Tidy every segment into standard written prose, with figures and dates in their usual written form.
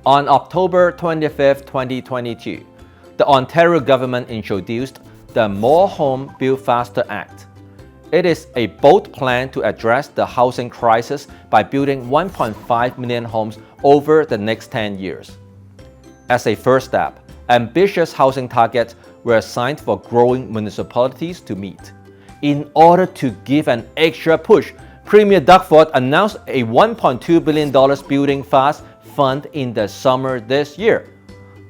On October 25, 2022, the Ontario government introduced the More Home Build Faster Act. It is a bold plan to address the housing crisis by building 1.5 million homes over the next 10 years. As a first step, ambitious housing targets were assigned for growing municipalities to meet. In order to give an extra push, Premier Doug Ford announced a $1.2 billion Building Fast fund in the summer this year.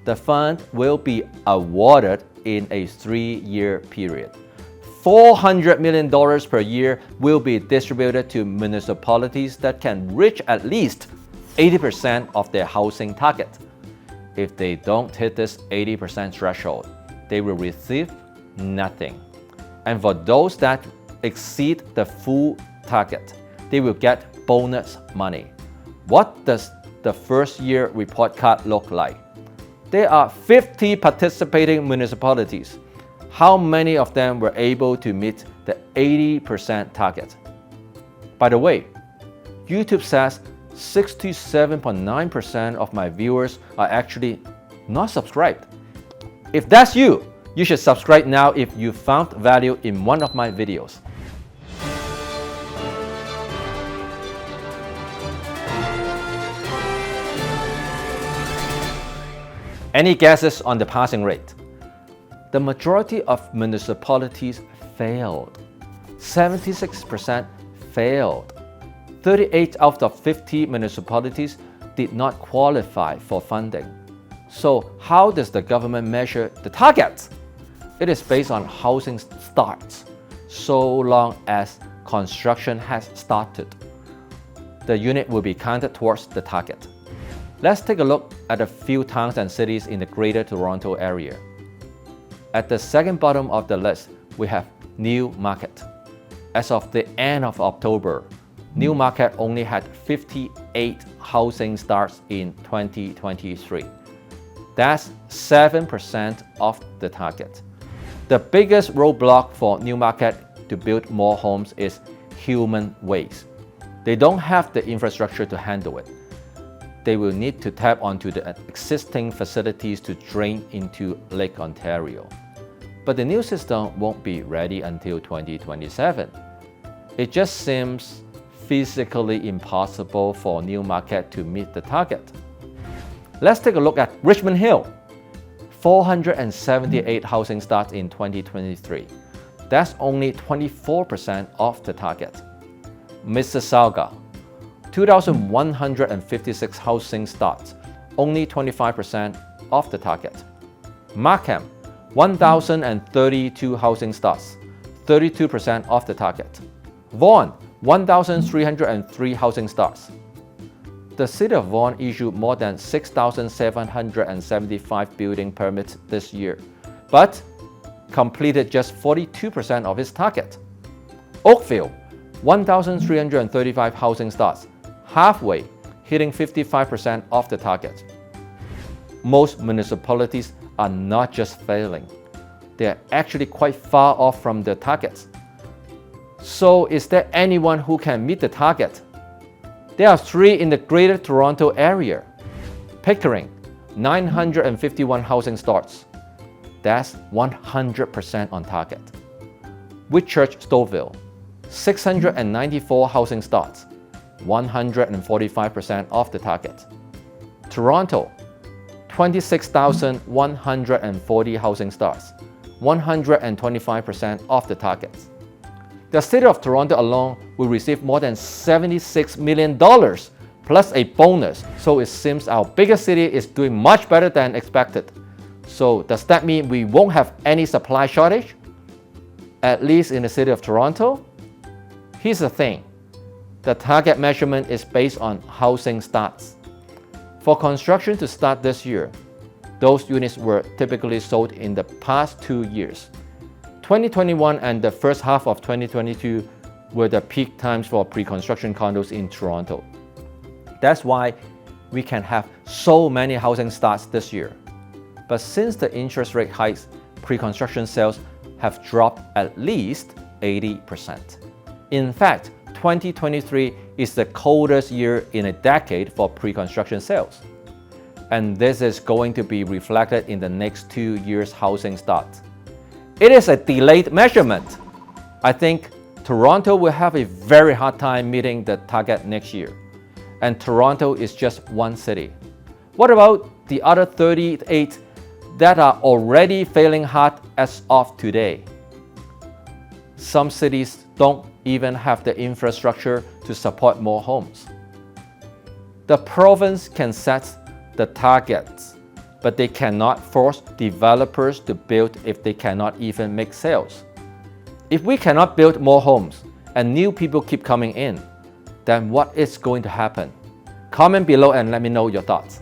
The fund will be awarded in a 3-year period. $400 million per year will be distributed to municipalities that can reach at least 80% of their housing target. If they don't hit this 80% threshold, they will receive nothing. And for those that exceed the full target, they will get bonus money. What does the first year report card look like? There are 50 participating municipalities. How many of them were able to meet the 80% target? By the way, YouTube says 67.9% of my viewers are actually not subscribed. If that's you, you should subscribe now if you found value in one of my videos. Any guesses on the passing rate? The majority of municipalities failed. 76% failed. 38 out of 50 municipalities did not qualify for funding. So how does the government measure the targets? It is based on housing starts, so long as construction has started. The unit will be counted towards the target. Let's take a look at a few towns and cities in the Greater Toronto Area. At the second bottom of the list, we have Newmarket. As of the end of October, Newmarket only had 58 housing starts in 2023. That's 7% of the target. The biggest roadblock for Newmarket to build more homes is human waste. They don't have the infrastructure to handle it. They will need to tap onto the existing facilities to drain into Lake Ontario. But the new system won't be ready until 2027. It just seems physically impossible for Newmarket to meet the target. Let's take a look at Richmond Hill. 478 housing starts in 2023. That's only 24% of the target. Mississauga, 2,156 housing starts, only 25% of the target. Markham, 1,032 housing starts, 32% of the target. Vaughan, 1,303 housing starts. The City of Vaughan issued more than 6,775 building permits this year, but completed just 42% of its target. Oakville, 1,335 housing starts, halfway, hitting 55% of the target. Most municipalities are not just failing, they are actually quite far off from the targets. So is there anyone who can meet the target? There are 3 in the Greater Toronto Area. Pickering, 951 housing starts. That's 100% on target. Whitchurch Stouffville, 694 housing starts, 145% of the target. Toronto, 26,140 housing starts, 125% of the target. The City of Toronto alone will receive more than $76 million plus a bonus, so it seems our biggest city is doing much better than expected. So does that mean we won't have any supply shortage? At least in the City of Toronto? Here's the thing, the target measurement is based on housing starts. For construction to start this year, those units were typically sold in the past 2 years. 2021 and the first half of 2022 were the peak times for pre-construction condos in Toronto. That's why we can have so many housing starts this year. But since the interest rate hikes, pre-construction sales have dropped at least 80%. In fact, 2023 is the coldest year in a decade for pre-construction sales. and this is going to be reflected in the next 2 years' housing starts. It is a delayed measurement. I think Toronto will have a very hard time meeting the target next year, and Toronto is just one city. What about the other 38 that are already failing hard as of today? Some cities don't even have the infrastructure to support more homes. The province can set the targets, but they cannot force developers to build if they cannot even make sales. If we cannot build more homes and new people keep coming in, then what is going to happen? Comment below and let me know your thoughts.